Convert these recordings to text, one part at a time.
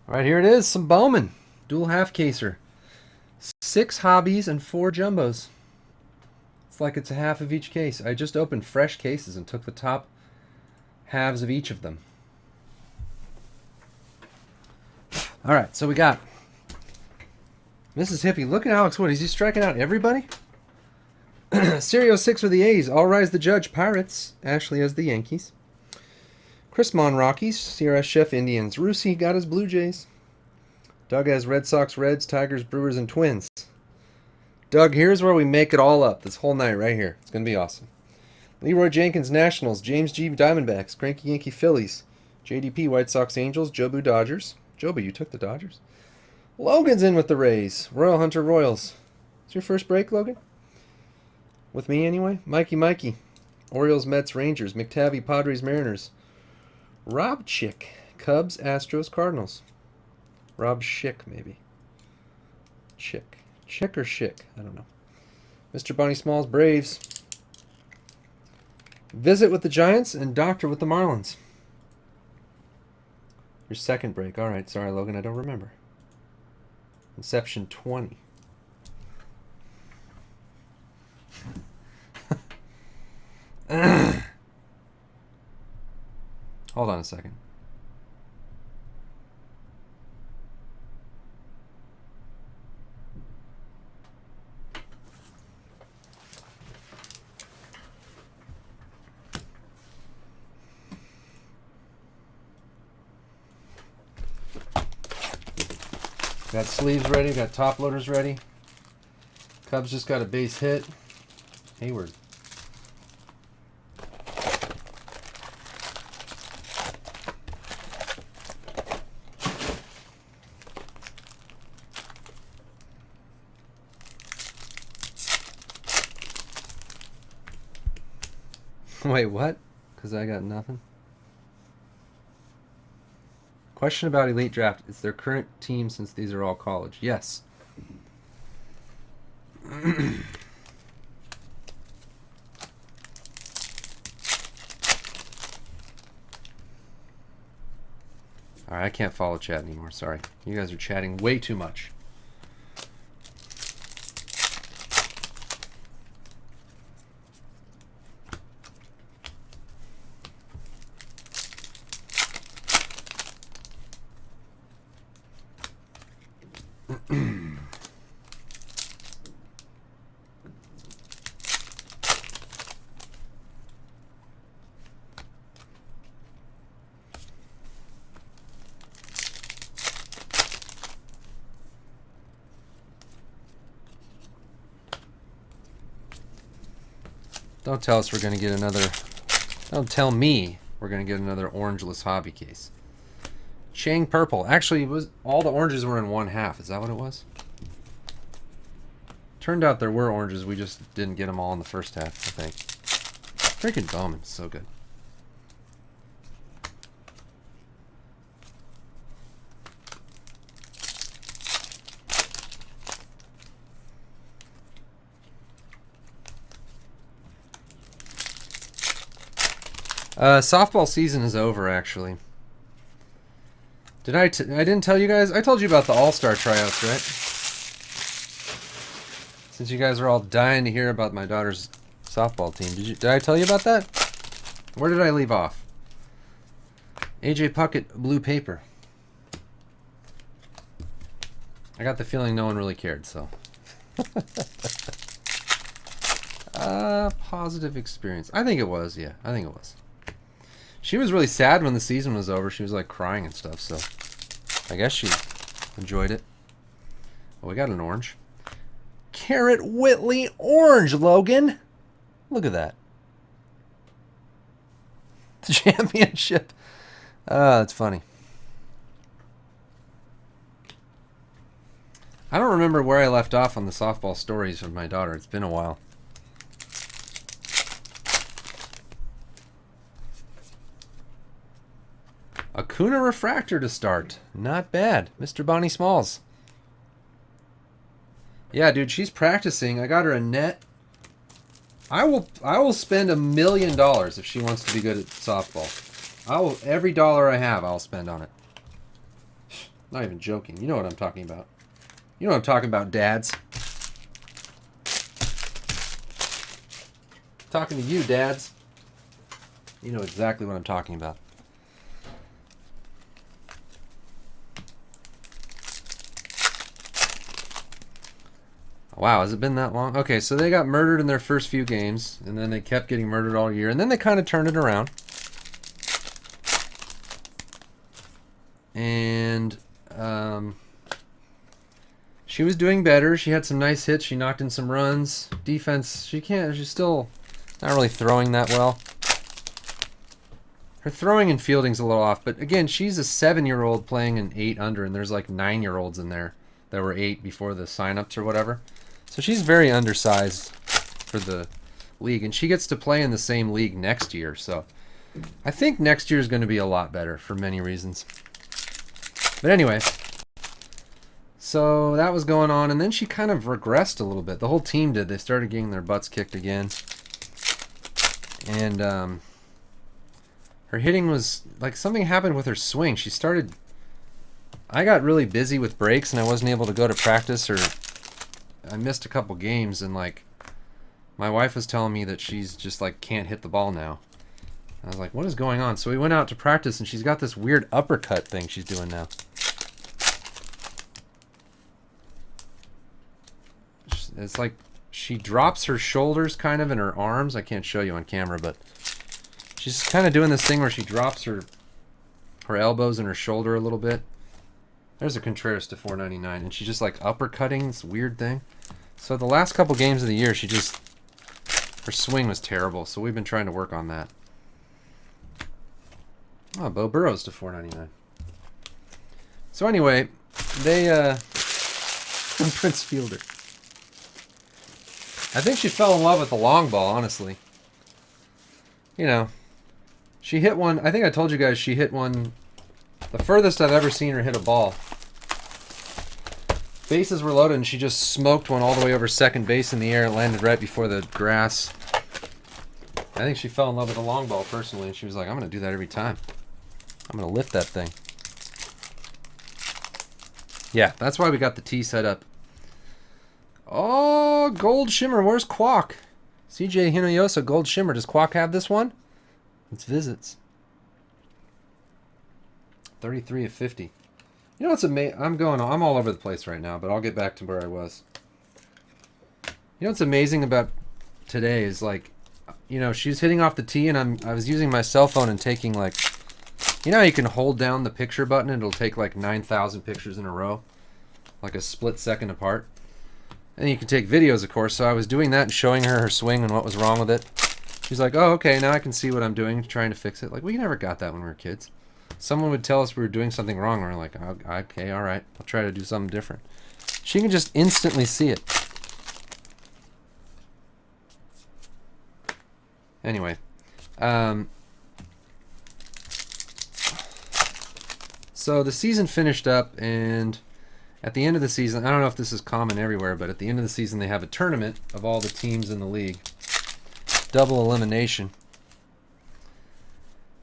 All right, here it is. Some Bowman. Dual half caser. 6 hobbies and 4 jumbos. It's like it's a half of each case. I just opened fresh cases and took the top halves of each of them. All right, so we got Mrs. Hippie. Look at Alex Wood. Is he striking out everybody? Stereo 6 for the A's. All Rise the Judge, Pirates. Ashley has the Yankees. Chris Mon, Rockies. CRS Chef, Indians. Rusi got his Blue Jays. Doug has Red Sox, Reds, Tigers, Brewers, and Twins. Doug, here's where we make it all up this whole night right here. It's going to be awesome. Leroy Jenkins, Nationals. James G, Diamondbacks. Cranky Yankee, Phillies. JDP, White Sox, Angels. Jobu, Dodgers. Jobu, you took the Dodgers. Logan's in with the Rays. Royal Hunter, Royals. It's your first break, Logan? With me, anyway. Mikey. Orioles, Mets, Rangers. McTavie, Padres, Mariners. Rob Chick, Cubs, Astros, Cardinals. Rob Schick, maybe. Chick or Schick? I don't know. Mr. Bonnie Smalls, Braves. Visit with the Giants and Doctor with the Marlins. Your second break. All right, sorry, Logan, I don't remember. Inception 20. Hold on a second. Got sleeves ready, got top loaders ready. Cubs just got a base hit. Hayward. Wait, what? Because I got nothing? Question about Elite Draft. It's their current team since these are all college. Yes. Alright, I can't follow chat anymore. Sorry. You guys are chatting way too much. Don't tell us we're going to get another... Don't tell me we're going to get another orangeless hobby case. Chang Purple. Actually, it was all the oranges were in one half. Is that what it was? Turned out there were oranges. We just didn't get them all in the first half, I think. Freaking Bowman. So good. Softball season is over, actually. I didn't tell you guys? I told you about the All-Star tryouts, right? Since you guys are all dying to hear about my daughter's softball team. Did I tell you about that? Where did I leave off? AJ Puckett, blue paper. I got the feeling no one really cared, so. Positive experience. I think it was, yeah. I think it was. She was really sad when the season was over. She was like crying and stuff, so I guess she enjoyed it. Oh, we got an orange. Carrot Whitley orange, Logan. Look at that. The championship. That's funny. I don't remember where I left off on the softball stories of my daughter. It's been a while. Acuna refractor to start. Not bad. Mr. Bonnie Smalls. Yeah, dude, she's practicing. I got her a net. I will spend $1 million if she wants to be good at softball. Every dollar I have, I'll spend on it. Not even joking. You know what I'm talking about. You know what I'm talking about, dads. Talking to you, dads. You know exactly what I'm talking about. Wow, has it been that long? Okay, so they got murdered in their first few games, and then they kept getting murdered all year, and then they kind of turned it around. And she was doing better. She had some nice hits. She knocked in some runs. Defense, she's still not really throwing that well. Her throwing and fielding's a little off, but again, she's a 7-year-old playing an 8 under, and there's like 9-year-olds in there that were 8 before the sign-ups or whatever. So she's very undersized for the league, and she gets to play in the same league next year. So I think next year is going to be a lot better for many reasons. But anyway, so that was going on, and then she kind of regressed a little bit. The whole team did. They started getting their butts kicked again. And her hitting was, like, something happened with her swing. She started, I got really busy with breaks, and I wasn't able to go to practice, or I missed a couple games, and, like, my wife was telling me that she's just, like, can't hit the ball now. I was like, what is going on? So we went out to practice, and she's got this weird uppercut thing she's doing now. It's like she drops her shoulders kind of in her arms. I can't show you on camera, but she's kind of doing this thing where she drops her elbows and her shoulder a little bit. There's a Contreras to 499, and she's just like uppercutting this weird thing. So the last couple games of the year, her swing was terrible. So we've been trying to work on that. Oh, Bo Burrows to 499. So anyway, they Prince Fielder. I think she fell in love with the long ball, honestly. You know, she hit one. I think I told you guys she hit one. The furthest I've ever seen her hit a ball. Bases were loaded, and she just smoked one all the way over second base in the air. It landed right before the grass. I think she fell in love with the long ball personally, and she was like, I'm going to do that every time. I'm going to lift that thing. Yeah, that's why we got the tee set up. Oh, Gold Shimmer. Where's Quack? CJ Hinoyosa, Gold Shimmer. Does Quack have this one? It's visits. 33 of 50. You know what's amazing? I'm all over the place right now, but I'll get back to where I was. You know what's amazing about today is, like, you know, she's hitting off the tee, and I was using my cell phone and taking, like, you know how you can hold down the picture button and it'll take like 9,000 pictures in a row, like a split second apart. And you can take videos, of course. So I was doing that and showing her swing and what was wrong with it. She's like, oh, okay, now I can see what I'm doing, trying to fix it. Like, we never got that when we were kids. Someone would tell us we were doing something wrong, and we're like, oh, okay, all right, I'll try to do something different. She can just instantly see it. Anyway, so the season finished up, and at the end of the season, I don't know if this is common everywhere, but at the end of the season they have a tournament of all the teams in the league. Double elimination.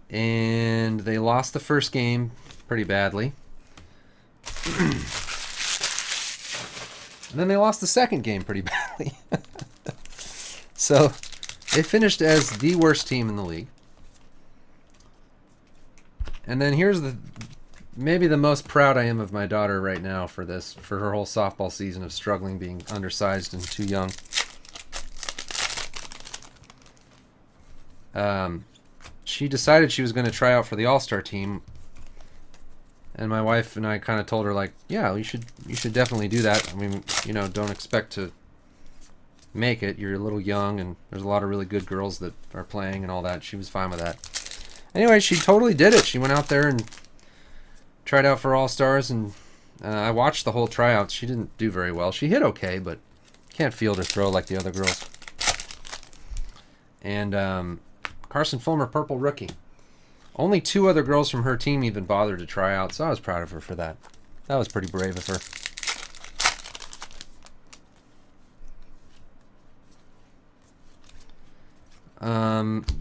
And they lost the first game pretty badly. And then they lost the second game pretty badly. So they finished as the worst team in the league. And then here's maybe the most proud I am of my daughter right now for her whole softball season of struggling, being undersized and too young. She decided she was going to try out for the All-Star team, and my wife and I kind of told her, like, yeah, you should definitely do that. I mean, you know, don't expect to make it. You're a little young, and there's a lot of really good girls that are playing and all that. She was fine with that. Anyway, she totally did it. She went out there and tried out for All-Stars, and I watched the whole tryouts. She didn't do very well. She hit okay, but can't field or throw like the other girls. And Carson Fulmer, Purple Rookie. Only 2 other girls from her team even bothered to try out, so I was proud of her for that. That was pretty brave of her.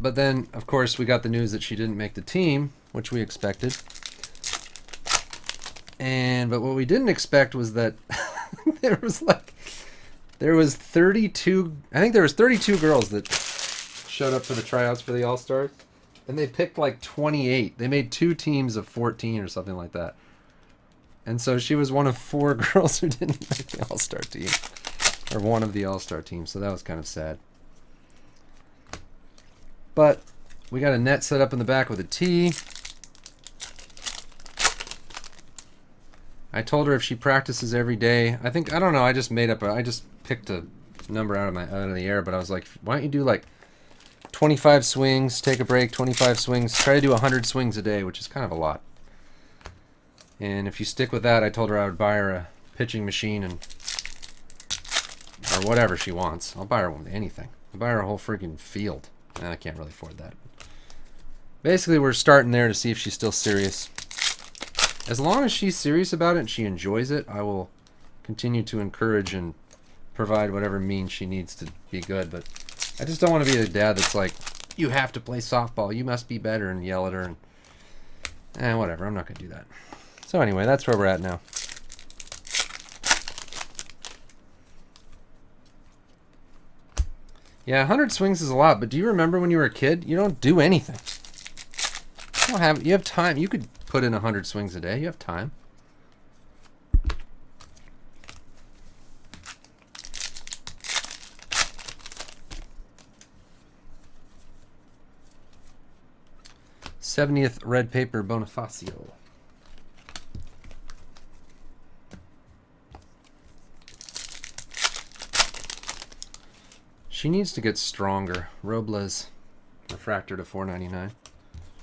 But then, of course, we got the news that she didn't make the team, which we expected. But what we didn't expect was that there was 32. I think there was 32 girls that showed up for the tryouts for the All-Stars, and they picked like 28. They made 2 teams of 14 or something like that. And so she was one of 4 girls who didn't make the All-Star team, or one of the All-Star teams. So that was kind of sad. But we got a net set up in the back with a tee. I told her if she practices every day, I don't know, I just picked a number out of the air, but I was like, why don't you do like 25 swings, take a break, 25 swings, try to do 100 swings a day, which is kind of a lot. And if you stick with that, I told her I would buy her a pitching machine or whatever she wants. I'll buy her anything. I'll buy her a whole freaking field. I can't really afford that. Basically, we're starting there to see if she's still serious. As long as she's serious about it and she enjoys it, I will continue to encourage and provide whatever means she needs to be good. But I just don't want to be a dad that's like, you have to play softball, you must be better, and yell at her. And whatever, I'm not going to do that. So anyway, that's where we're at now. Yeah, 100 swings is a lot, but do you remember when you were a kid? You don't do anything. You have time. You could put in 100 swings a day. You have time. '70th red paper Bonifacio. She needs to get stronger. Robles refractor to 499.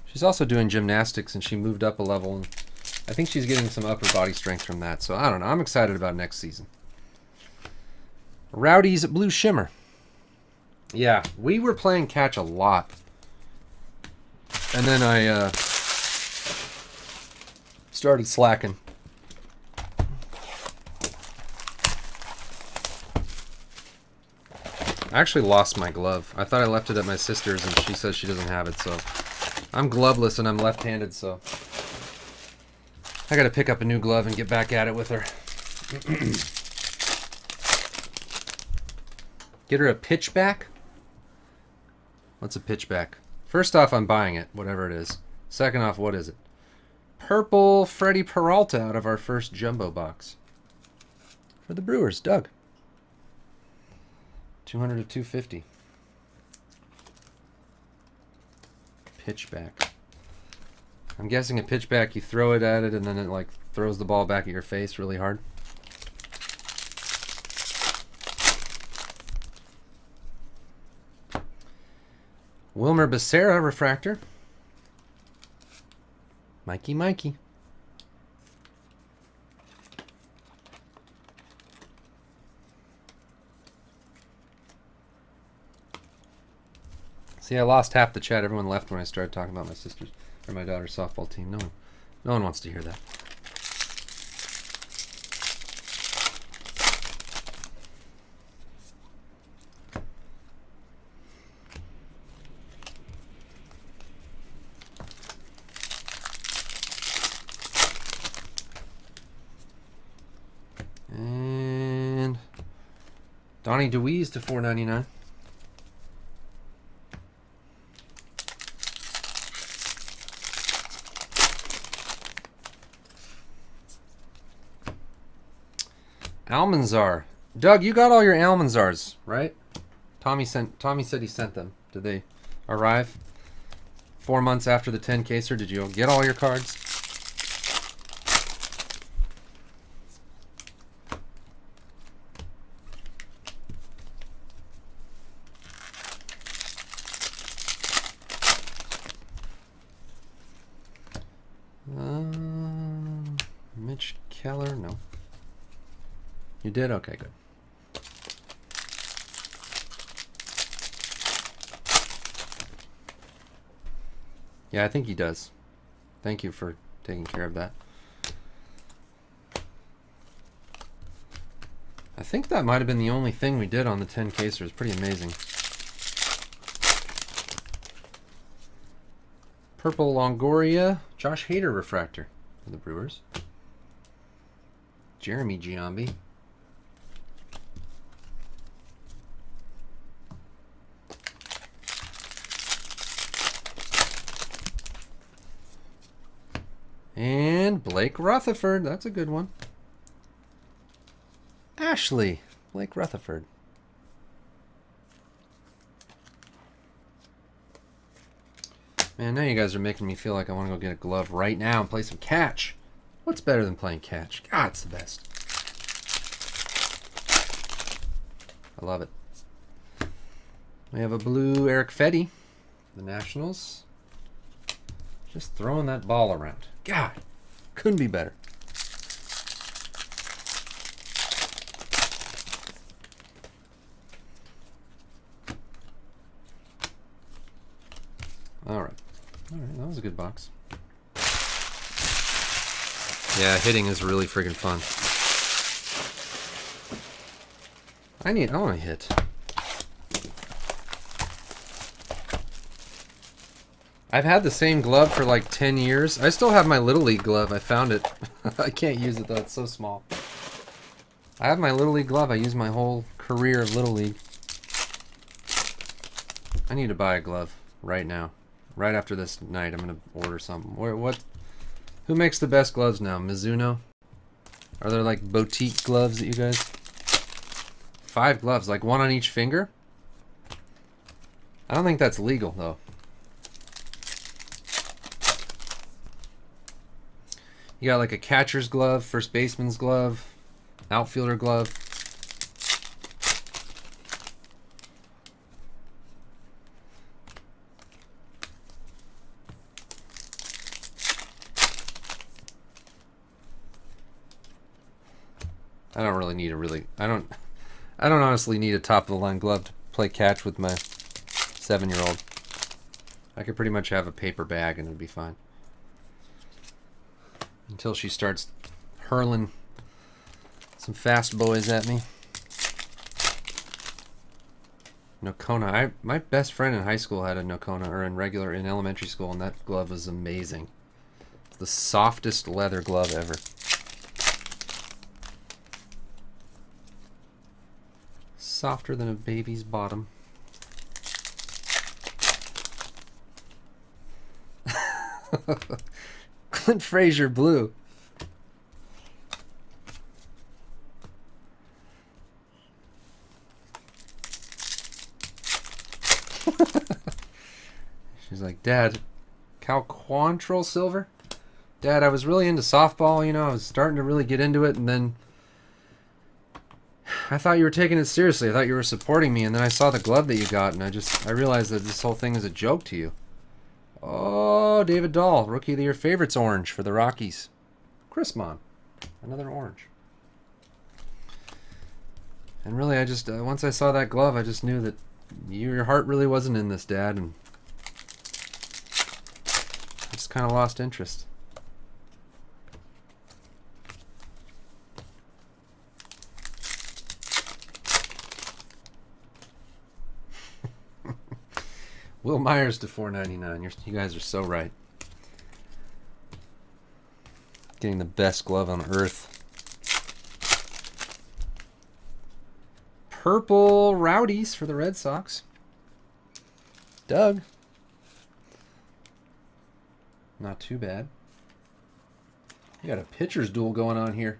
She's also doing gymnastics, and she moved up a level, and I think she's getting some upper body strength from that. So I don't know. I'm excited about next season. Rowdy's Blue Shimmer. Yeah, we were playing catch a lot. And then I started slacking. I actually lost my glove. I thought I left it at my sister's, and she says she doesn't have it, so I'm gloveless and I'm left-handed, so I gotta pick up a new glove and get back at it with her. Get her a pitchback? What's a pitchback? First off, I'm buying it, whatever it is. Second off, what is it? Purple Freddie Peralta out of our first jumbo box. For the Brewers, Doug. 200 to 250. Pitchback. I'm guessing a pitchback, you throw it at it and then it like throws the ball back at your face really hard. Wilmer Becerra refractor. Mikey. See, I lost half the chat. Everyone left when I started talking about my sister's or my daughter's softball team. No one wants to hear that. And Donnie DeWeese to 499. Almanzar. Doug, you got all your Almanzars, right? Tommy said he sent them. Did they arrive 4 months after the 10-caser? Did you get all your cards? Mitch Keller, no. You did? Okay, good. Yeah, I think he does. Thank you for taking care of that. I think that might have been the only thing we did on the 10-caser. It's pretty amazing. Purple Longoria, Josh Hader refractor for the Brewers. Jeremy Giambi. And Blake Rutherford. That's a good one. Ashley. Blake Rutherford. Man, now you guys are making me feel like I want to go get a glove right now and play some catch. What's better than playing catch? God, it's the best. I love it. We have a blue Eric Fetty, the Nationals. Just throwing that ball around. God, couldn't be better. All right. All right, that was a good box. Yeah, hitting is really friggin' fun. I want to hit. I've had the same glove for like 10 years. I still have my Little League glove. I found it. I can't use it though. It's so small. I have my Little League glove. I used my whole career of Little League. I need to buy a glove right now. Right after this night, I'm going to order something. Who makes the best gloves now? Mizuno? Are there like boutique gloves that you guys... 5 gloves, like one on each finger? I don't think that's legal though. You got like a catcher's glove, first baseman's glove, outfielder glove. I don't really need I don't honestly need a top of the line glove to play catch with my 7-year-old. I could pretty much have a paper bag and it'd be fine. Until she starts hurling some fast boys at me. Nokona. My best friend in high school had a Nokona, or in elementary school, and that glove was amazing. It's the softest leather glove ever. Softer than a baby's bottom. Clint Frazier blue. She's like, Dad, Cal Quantrill silver? Dad, I was really into softball, you know, I was starting to really get into it, and then I thought you were taking it seriously. I thought you were supporting me, and then I saw the glove that you got, and I realized that this whole thing is a joke to you. Oh, David Dahl, Rookie of the Year favorites orange for the Rockies. Chris Mon, another orange. And really, I just once I saw that glove, I just knew that your heart really wasn't in this, Dad, and I just kind of lost interest. Will Myers to $4.99. You guys are so right. Getting the best glove on earth. Purple Rowdies for the Red Sox. Doug. Not too bad. You got a pitcher's duel going on here.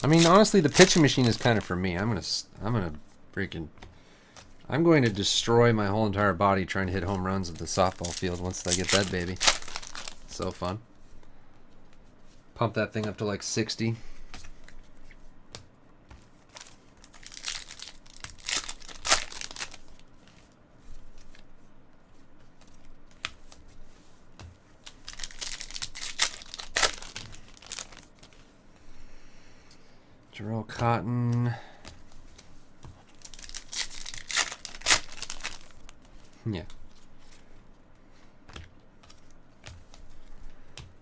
I mean, honestly, the pitching machine is kind of for me. I'm going to destroy my whole entire body trying to hit home runs at the softball field once I get that baby. So fun. Pump that thing up to like 60. Jarrell Cotton. Yeah.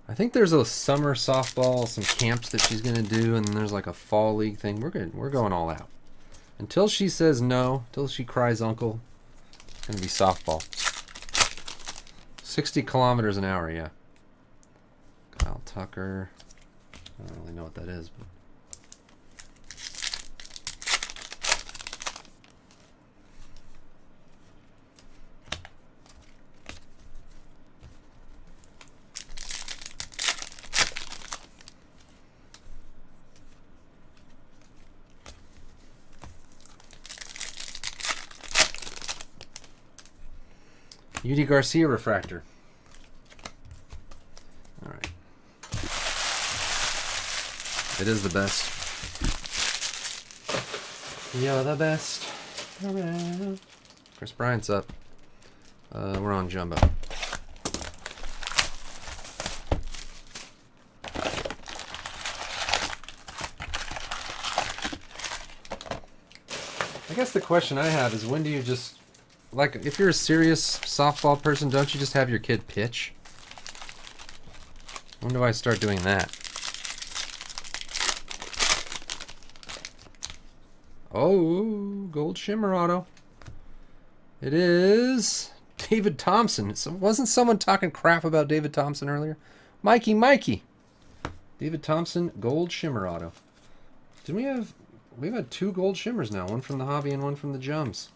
I think there's a summer softball, some camps that she's going to do, and then there's like a fall league thing. We're good. We're going all out. Until she says no, until she cries uncle, Gonna be softball. 60 kilometers an hour, yeah. Kyle Tucker. I don't really know what that is, but UD Garcia refractor. All right. It is the best. You're the best around. Chris Bryant's up. We're on Jumbo. I guess the question I have is, when do you just, like, if you're a serious softball person, don't you just have your kid pitch? When do I start doing that? Oh, gold shimmer auto. It is David Thompson. So wasn't someone talking crap about David Thompson earlier? Mikey. David Thompson, gold shimmer auto. Did we've had 2 gold shimmers now, one from the hobby and one from the Jums.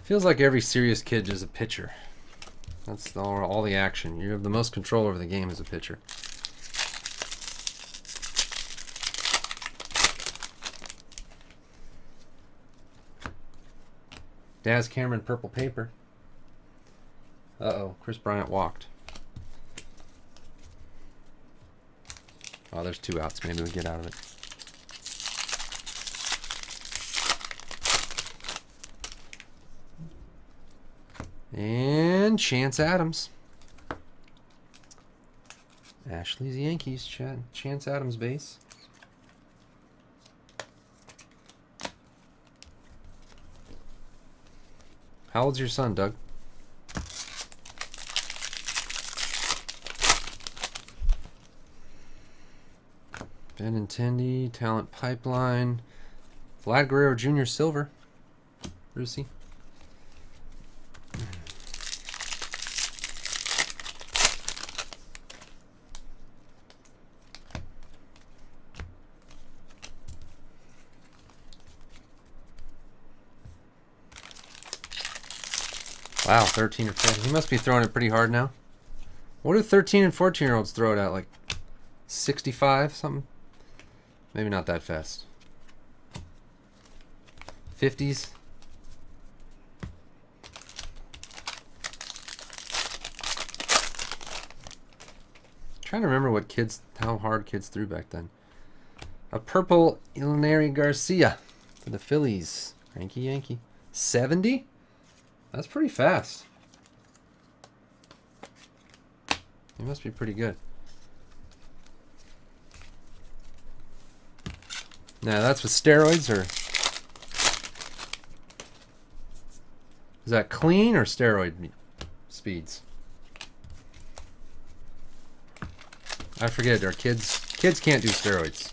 Feels like every serious kid is a pitcher. That's all the action. You have the most control over the game as a pitcher. Daz Cameron, purple paper. Uh-oh, Chris Bryant walked. Oh, there's 2 outs. Maybe we get out of it. And Chance Adams. Ashley's Yankees. Chance Adams base. How old's your son, Doug? Benintendi, Talent Pipeline. Vlad Guerrero Jr. Silver. Rusi. Wow, 13 or 14. He must be throwing it pretty hard now. What do 13 and 14-year-olds throw it at? Like 65 something? Maybe not that fast. 50s. Trying to remember how hard kids threw back then. A purple Ilinari Garcia for the Phillies. Yankee. 70? That's pretty fast. He must be pretty good. Now that's with steroids, or is that clean or steroid speeds? I forget. Our kids can't do steroids.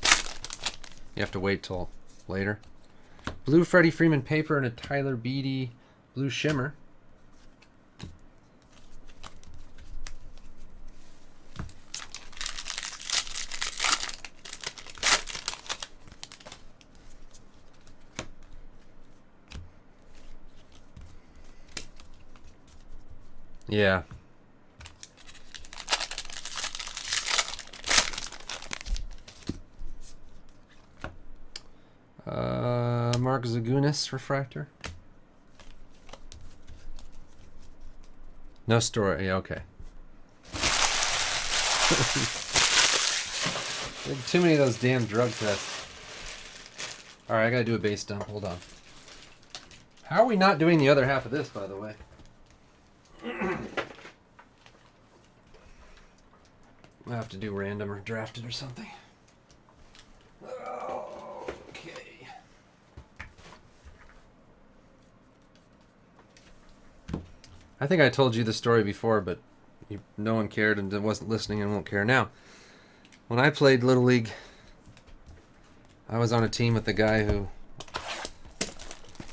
You have to wait till later. Blue Freddie Freeman paper and a Tyler Beatty blue shimmer. Yeah. Mark Zagunis refractor. No story. Yeah, okay. Too many of those damn drug tests. All right, I gotta do a base dump. Hold on. How are we not doing the other half of this, by the way? I'll have to do random or drafted or something. Okay. I think I told you the story before, but no one cared and wasn't listening and won't care now. When I played Little League, I was on a team with a guy who...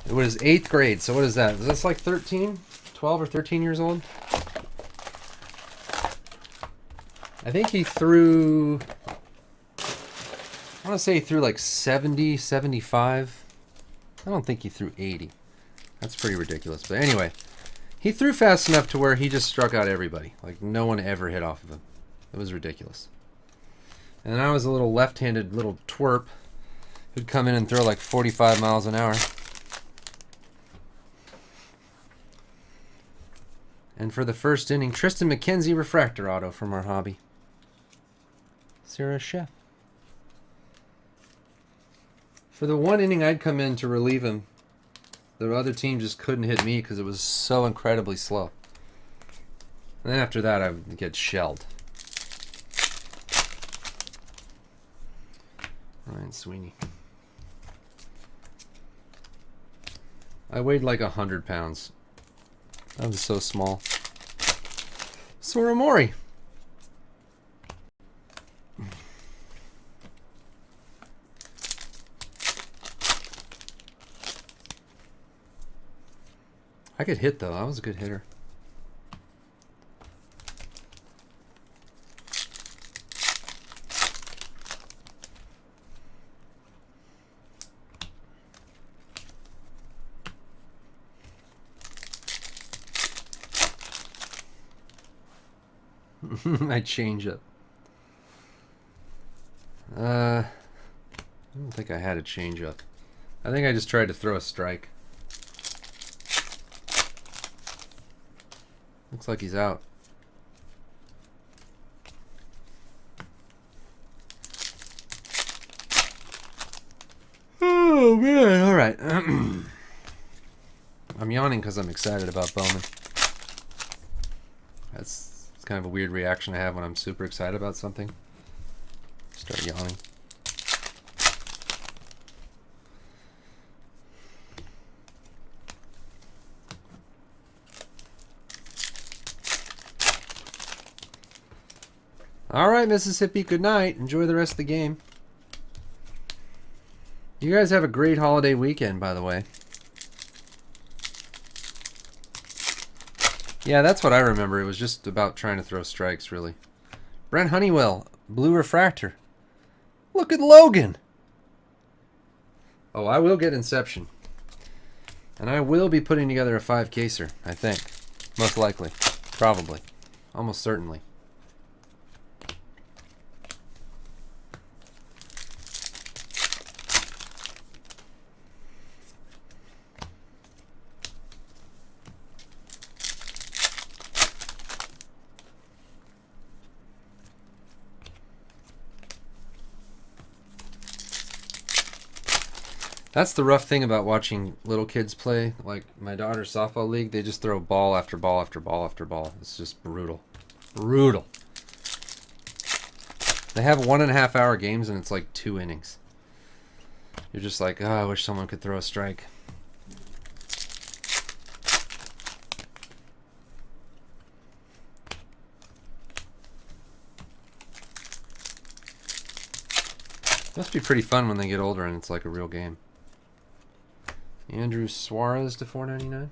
It was 8th grade, so what is that? Is that like 13? 12 or 13 years old? I think he threw... I want to say he threw like 70, 75. I don't think he threw 80. That's pretty ridiculous. But anyway, he threw fast enough to where he just struck out everybody. Like, no one ever hit off of him. It was ridiculous. And I was a little left-handed little twerp who'd come in and throw like 45 miles an hour. And for the first inning, Tristan McKenzie refractor auto from our hobby. Sarah Chef. For the one inning I'd come in to relieve him, the other team just couldn't hit me because it was so incredibly slow. And then after that, I would get shelled. Ryan Sweeney. I weighed like 100 pounds. I was so small. Soramori. I could hit, though. I was a good hitter. My change-up. I don't think I had a change-up. I think I just tried to throw a strike. Looks like he's out. Oh, man. All right. I'm yawning because I'm excited about Bowman. It's kind of a weird reaction I have when I'm super excited about something. Start yawning. All right, Mississippi, good night. Enjoy the rest of the game. You guys have a great holiday weekend, by the way. Yeah, that's what I remember. It was just about trying to throw strikes, really. Brent Honeywell, blue refractor. Look at Logan. Oh, I will get Inception. And I will be putting together a 5-caser, I think. Most likely. Probably. Almost certainly. That's the rough thing about watching little kids play. Like my daughter's softball league, they just throw ball after ball after ball after ball. It's just brutal. Brutal. They have 1.5 hour games and it's like 2 innings. You're just like, oh, I wish someone could throw a strike. Must be pretty fun when they get older and it's like a real game. Andrew Suarez to 499.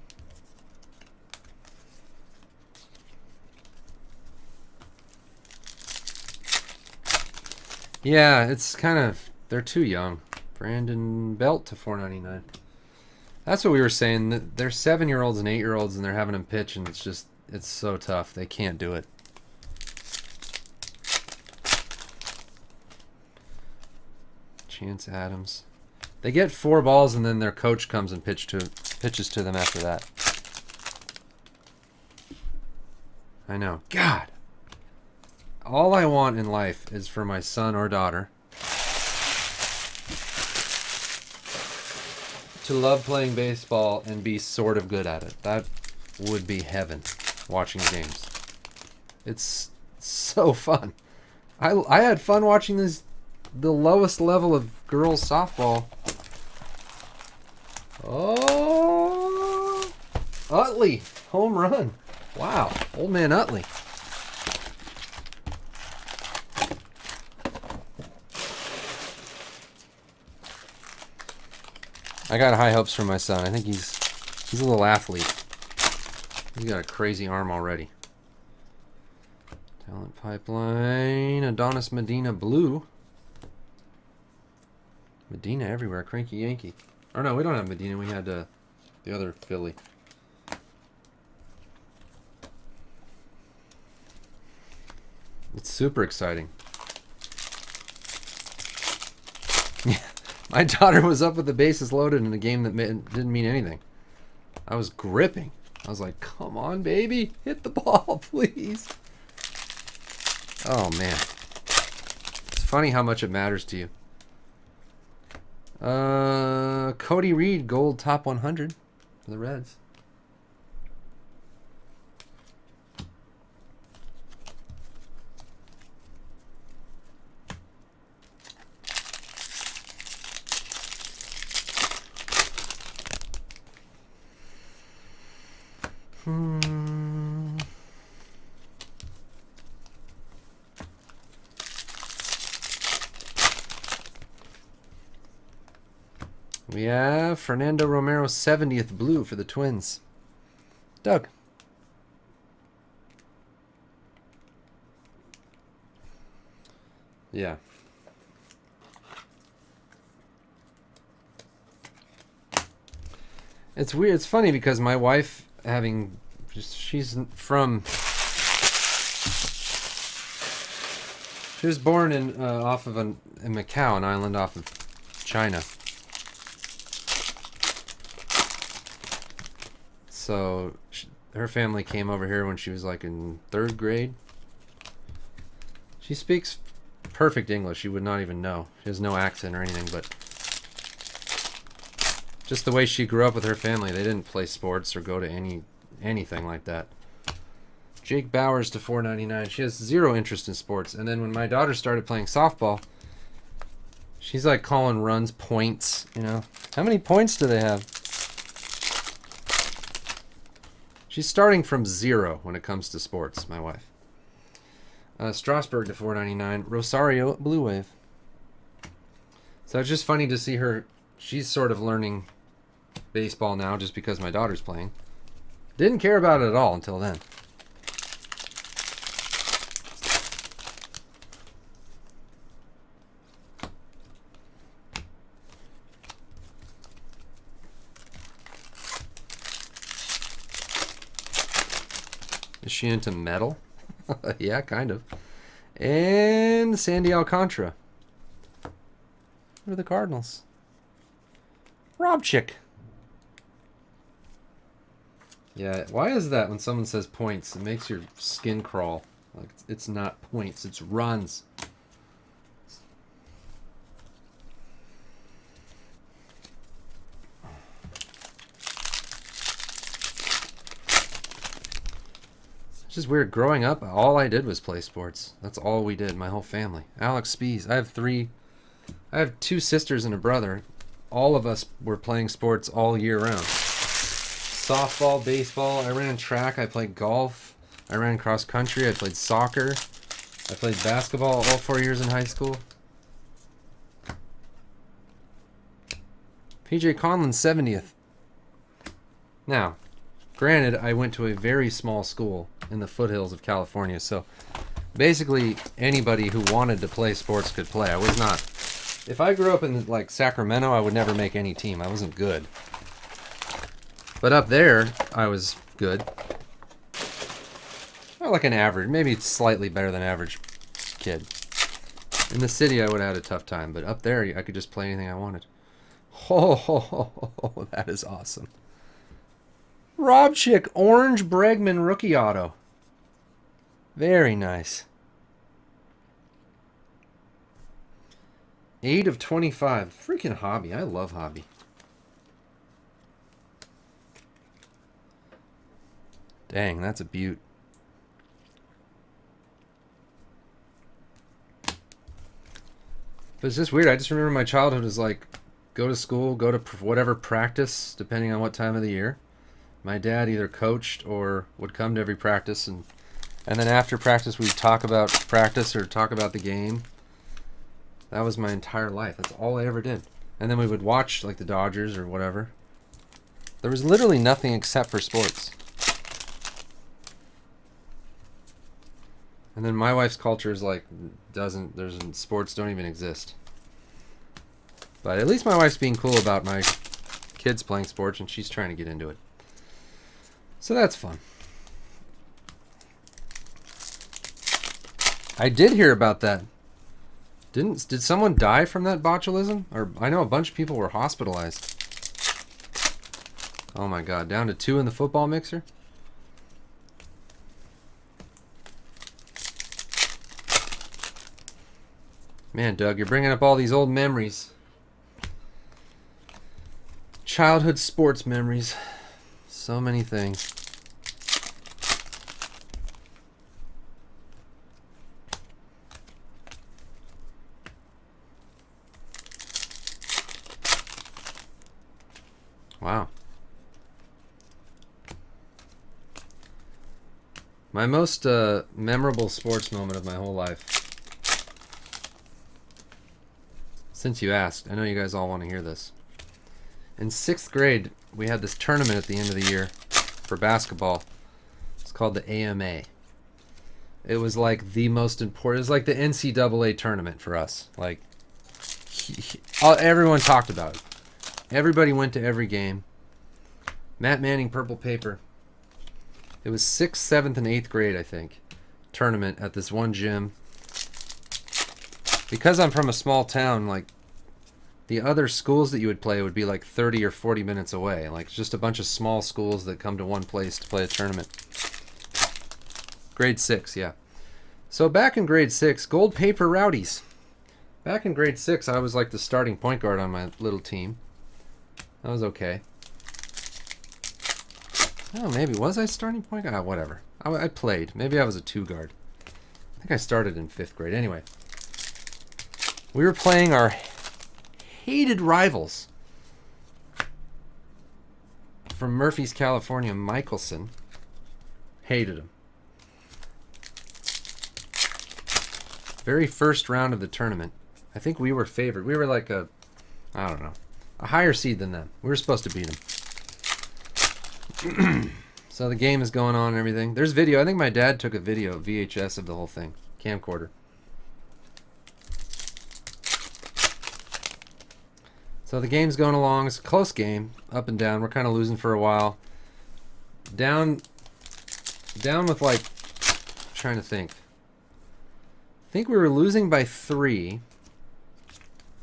Yeah, it's kind of, they're too young. Brandon Belt to 499. That's what we were saying. They're 7-year-olds and 8-year-olds and they're having them pitch and it's just, it's so tough. They can't do it. Chance Adams. They get 4 balls and then their coach comes and pitches to them after that. I know. God. All I want in life is for my son or daughter to love playing baseball and be sort of good at it. That would be heaven, watching games. It's so fun. I had fun watching the lowest level of girls softball. Oh, Utley, home run. Wow, Old Man Utley. I got high hopes for my son. I think he's a little athlete. He's got a crazy arm already. Talent Pipeline, Adonis Medina Blue. Medina everywhere, Cranky Yankee. Or no, we don't have Medina. We had the other Philly. It's super exciting. Yeah, my daughter was up with the bases loaded in a game that didn't mean anything. I was gripping. I was like, come on, baby. Hit the ball, please. Oh, man. It's funny how much it matters to you. Cody Reed, gold top 100 for the Reds. We have Fernando Romero 70th blue for the Twins. Doug. Yeah. It's weird. It's funny because my wife, she's from. She was born in Macau, an island off of China. So her family came over here when she was like in 3rd grade. She speaks perfect English. You would not even know. She has no accent or anything, but just the way she grew up with her family. They didn't play sports or go to anything like that. Jake Bowers to 4.99. She has zero interest in sports. And then when my daughter started playing softball, she's like calling runs points, you know. How many points do they have? She's starting from 0 when it comes to sports, my wife. Strasburg to 4.99. Rosario Blue Wave. So it's just funny to see her. She's sort of learning baseball now just because my daughter's playing. Didn't care about it at all until then. Is she into metal? Yeah, kind of. And Sandy Alcantara. What are the Cardinals? Rob Chick. Yeah, why is that when someone says points? It makes your skin crawl. Like it's not points, it's runs. It's just weird. Growing up, all I did was play sports. That's all we did, my whole family. Alex Spees. I have 2 sisters and a brother. All of us were playing sports all year round. Softball, baseball, I ran track, I played golf, I ran cross country, I played soccer, I played basketball all 4 years in high school. PJ Conlon 70th. Now, granted, I went to a very small school in the foothills of California, so basically anybody who wanted to play sports could play. I was not. If I grew up in like Sacramento, I would never make any team. I wasn't good. But up there, I was good. Well, like an average, maybe slightly better than average kid. In the city, I would have had a tough time, but up there, I could just play anything I wanted. Oh, that is awesome. Rob Chick, orange Bregman rookie auto. Very nice. 8 of 25. Freaking Hobby. I love Hobby. Dang, that's a beaut. But it's just weird. I just remember my childhood was like, go to school, go to whatever practice, depending on what time of the year. My dad either coached or would come to every practice, and then after practice we'd talk about practice or talk about the game. That was my entire life. That's all I ever did. And then we would watch like the Dodgers or whatever. There was literally nothing except for sports. And then my wife's culture is like sports don't even exist. But at least my wife's being cool about my kids playing sports, and she's trying to get into it. So that's fun. I did hear about that. Did someone die from that botulism? Or I know a bunch of people were hospitalized. Oh my God, down to 2 in the football mixer? Man, Doug, you're bringing up all these old memories. Childhood sports memories. So many things. Wow. My most memorable sports moment of my whole life. Since you asked, I know you guys all want to hear this. In 6th grade, we had this tournament at the end of the year for basketball. It's called the AMA. It was like the most important. It was like the NCAA tournament for us. Like, everyone talked about it. Everybody went to every game. Matt Manning, purple paper. It was 6th, 7th, and 8th grade, I think. Tournament at this one gym. Because I'm from a small town, like, the other schools that you would play would be like 30 or 40 minutes away. Like, just a bunch of small schools that come to one place to play a tournament. Grade 6, yeah. So back in grade 6, gold paper rowdies. Back in grade 6, I was like the starting point guard on my little team. That was okay. Oh, maybe. Was I starting point guard? Whatever. I played. Maybe I was a 2 guard. I think I started in 5th grade. Anyway. We were playing our hated rivals from Murphy's, California, Michelson. Hated him. Very first round of the tournament. I think we were favored. We were like a higher seed than them. We were supposed to beat them. So the game is going on and everything. There's video. I think my dad took a video, VHS of the whole thing. Camcorder. So the game's going along. It's a close game, up and down. We're kind of losing for a while. Down with like, I'm trying to think. I think we were losing by 3.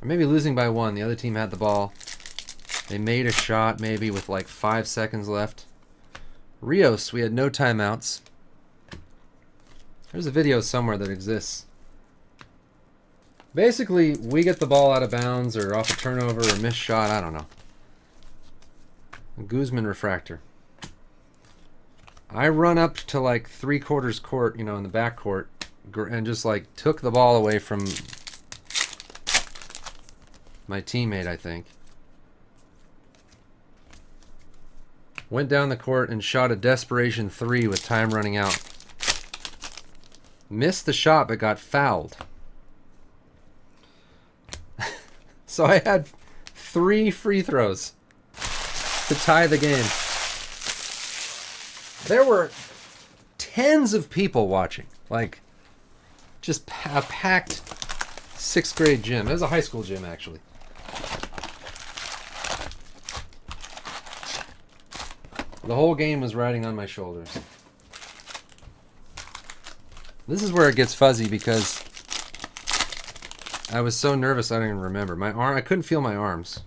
Or maybe losing by 1. The other team had the ball. They made a shot maybe with like 5 seconds left. Rios, we had no timeouts. There's a video somewhere that exists. Basically, we get the ball out of bounds or off a turnover or missed shot. I don't know. A Guzman refractor. I run up to like 3/4 court, in the back court, and just like took the ball away from my teammate, I think. Went down the court and shot a desperation 3 with time running out. Missed the shot but got fouled. So I had 3 free throws to tie the game. There were tens of people watching. Like, just a packed 6th grade gym. It was a high school gym, actually. The whole game was riding on my shoulders. This is where it gets fuzzy because I was so nervous I don't even remember. I couldn't feel my arms.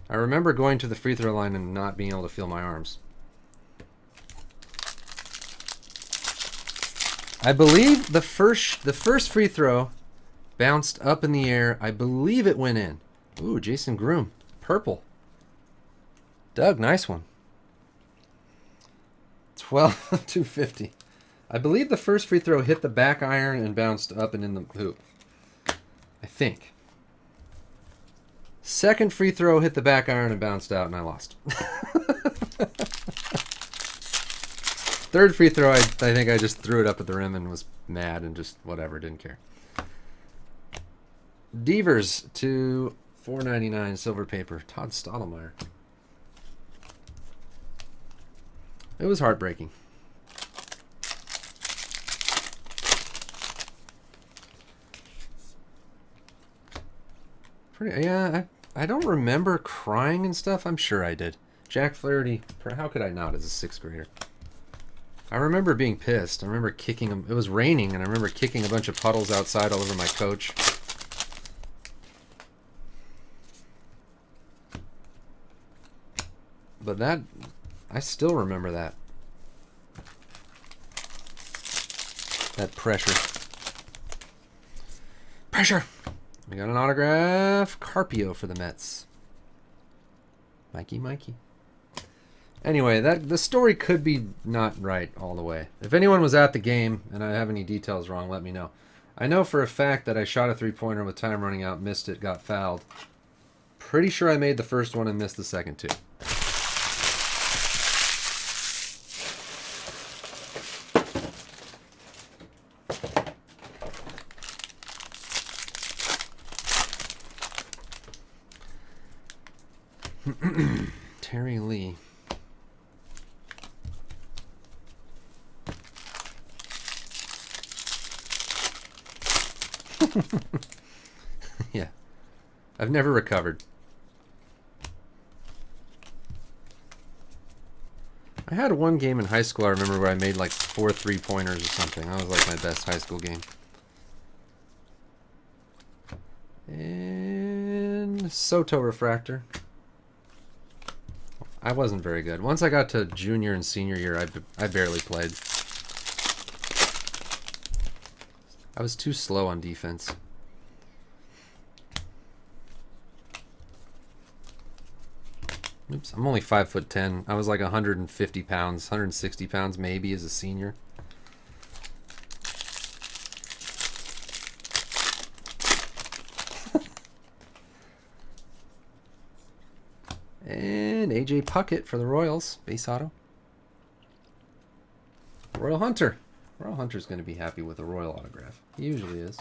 I remember going to the free throw line and not being able to feel my arms. I believe the first free throw bounced up in the air. I believe it went in. Ooh, Jason Groom. Purple. Doug, nice one. 12-250. I believe the first free throw hit the back iron and bounced up and in the hoop. I think. Second free throw hit the back iron and bounced out, and I lost. Third free throw, I think I just threw it up at the rim and was mad and just whatever, didn't care. Devers to $4.99 silver paper. Todd Stottlemyre. It was heartbreaking. Yeah, I don't remember crying and stuff. I'm sure I did. Jack Flaherty. How could I not as a 6th grader? I remember being pissed. I remember kicking him. It was raining, and I remember kicking a bunch of puddles outside all over my coach. But that, I still remember that. That pressure. Pressure! We got an autograph. Carpio for the Mets. Mikey. Anyway, the story could be not right all the way. If anyone was at the game and I have any details wrong, let me know. I know for a fact that I shot a 3-pointer with time running out, missed it, got fouled. Pretty sure I made the first one and missed the second two. Terry Lee. Yeah. I've never recovered. I had one game in high school I remember where I made like 4 3-pointers or something. That was like my best high school game. And Soto refractor. I wasn't very good. Once I got to junior and senior year, I barely played. I was too slow on defense. Oops, I'm only 5'10". I was like 150 pounds, 160 pounds maybe as a senior. And AJ Puckett for the Royals, base auto. Royal Hunter. Royal Hunter's going to be happy with a Royal autograph. He usually is.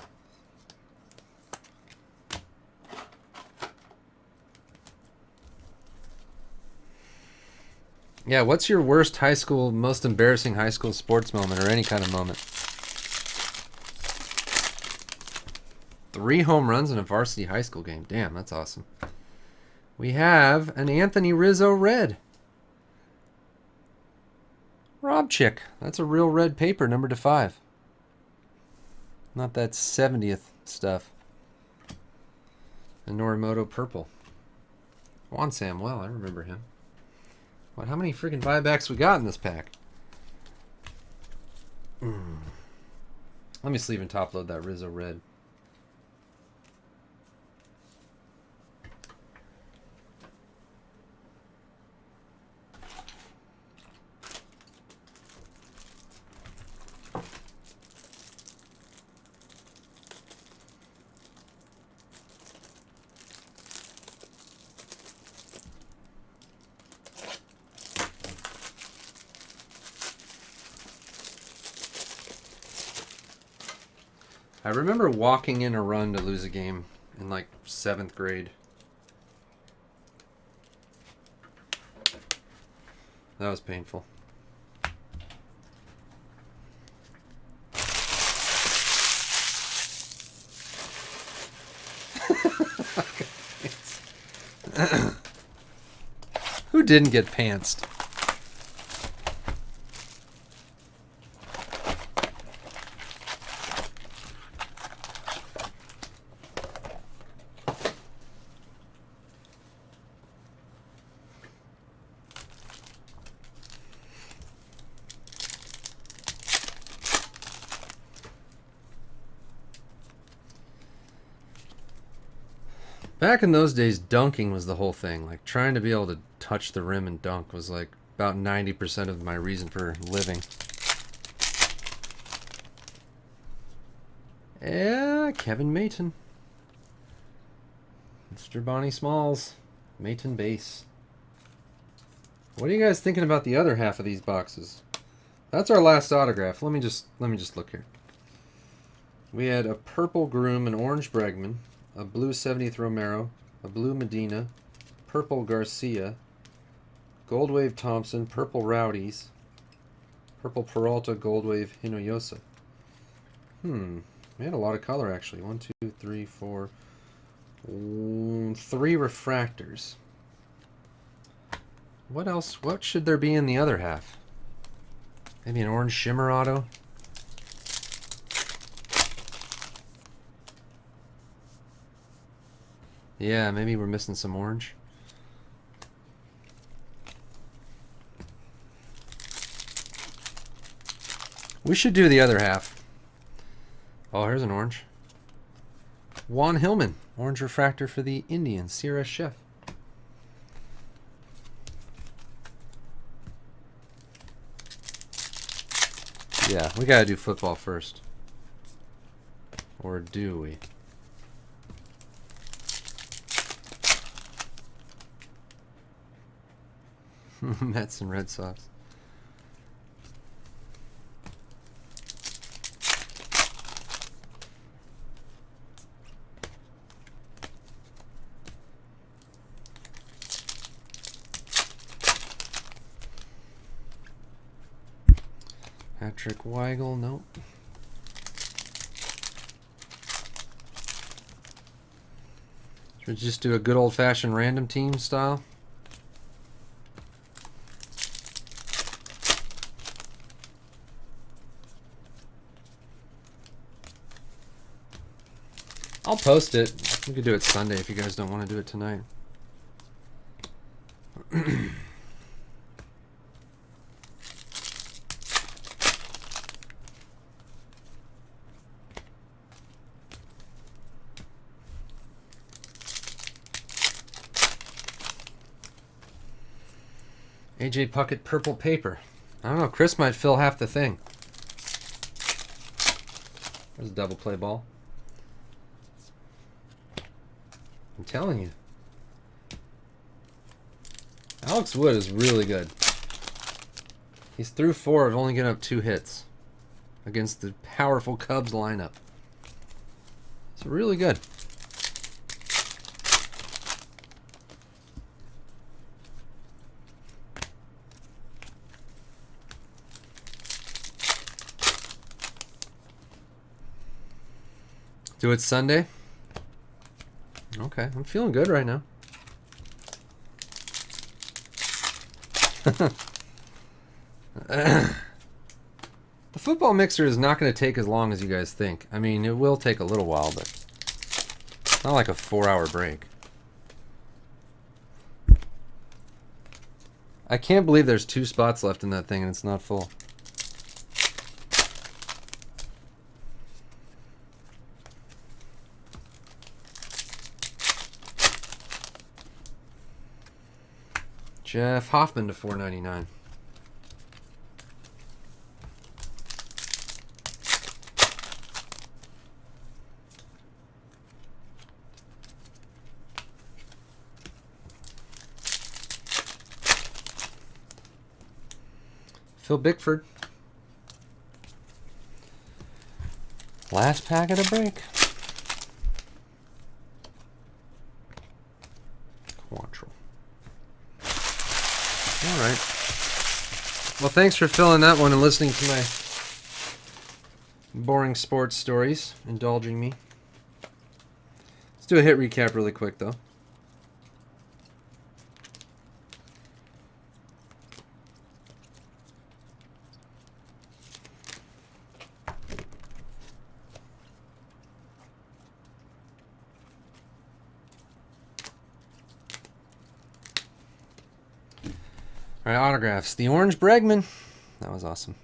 Yeah, what's your worst high school, most embarrassing high school sports moment or any kind of moment? 3 home runs in a varsity high school game. Damn, that's awesome. We have an Anthony Rizzo red. Rob Chick. That's a real red paper, number /5. Not that 70th stuff. And Norimoto purple. Juan Samuel, I remember him. What? How many freaking buybacks we got in this pack? Let me sleeve and top load that Rizzo red. I remember walking in a run to lose a game in like 7th grade. That was painful. Who didn't get pantsed? Back in those days, dunking was the whole thing. Like, trying to be able to touch the rim and dunk was like about 90% of my reason for living. Yeah, Kevin Mayton. Mr. Bonnie Smalls. Mayton base. What are you guys thinking about the other half of these boxes? That's our last autograph. Let me just look here. We had a purple Groom, an orange Bregman, a blue 70th Romero, a blue Medina, purple Garcia, gold wave Thompson, purple Rowdies, purple Peralta, gold wave Hinojosa. We had a lot of color actually. 1, 2, 3, 4, 3 refractors. What else? What should there be in the other half? Maybe an orange shimmer auto? Yeah, maybe we're missing some orange. We should do the other half. Oh, here's an orange. Juan Hillman, orange refractor for the Indians, CRS Chef. Yeah, we gotta do football first. Or do we? Mets and Red Sox. Patrick Weigel, nope. Should we just do a good old-fashioned random team style? I'll post it. We could do it Sunday if you guys don't want to do it tonight. AJ Puckett purple paper. I don't know. Chris might fill half the thing. There's a double play ball. I'm telling you. Alex Wood is really good. He's through 4 of only getting up 2 hits against the powerful Cubs lineup. It's really good. Do it Sunday? Okay, I'm feeling good right now. The football mixer is not going to take as long as you guys think. I mean, it will take a little while, but it's not like a 4-hour break. I can't believe there's 2 spots left in that thing and it's not full. Jeff Hoffman to $4.99. Phil Bickford. Last pack of the break. Quantrill. All right. Well, thanks for filling that one and listening to my boring sports stories, indulging me. Let's do a hit recap really quick, though. All right, autographs. The orange Bregman. That was awesome.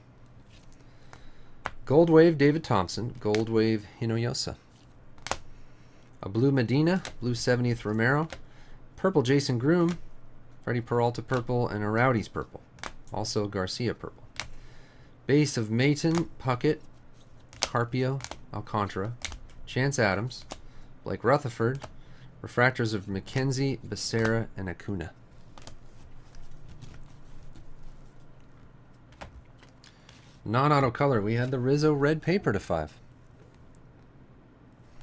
Gold wave David Thompson. Gold wave Hinojosa. A blue Medina. Blue 70th Romero. Purple Jason Groom. Freddie Peralta purple. And a Rowdy's purple. Also Garcia purple. Base of Mayton, Puckett, Carpio, Alcantara. Chance Adams. Blake Rutherford. Refractors of McKenzie, Becerra, and Acuna. Non-auto color, we had the Rizzo red paper to 5.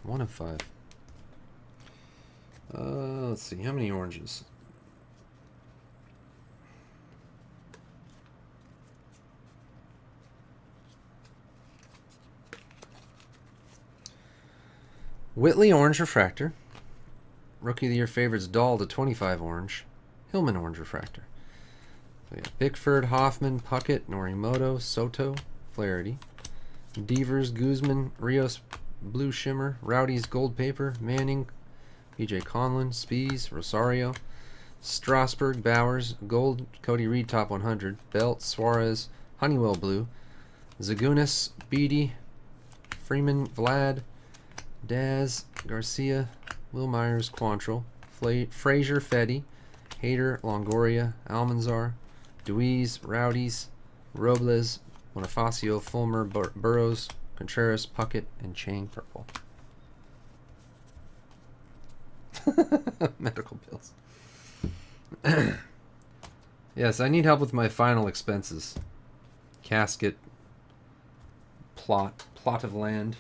1 of 5. Let's see, how many oranges? Whitley orange refractor. Rookie of the Year favorites Dahl to 25 orange. Hillman orange refractor. So yeah, Bickford, Hoffman, Puckett, Norimoto, Soto, Flaherty. Devers, Guzman, Rios, blue shimmer. Rowdy's gold paper. Manning, BJ Conlon, Spees, Rosario. Strasburg, Bowers, gold. Cody Reed top 100. Belt, Suarez, Honeywell blue. Zagunis, Beatty, Freeman, Vlad. Daz, Garcia, Will Myers, Quantrill, Frazier, Fedde, Hader, Longoria, Almanzar, Deweese, Rowdies, Robles, Bonifacio, Fulmer, Burrows, Contreras, Puckett, and Chang purple. Medical bills. Yes, I need help with my final expenses. Casket, plot of land.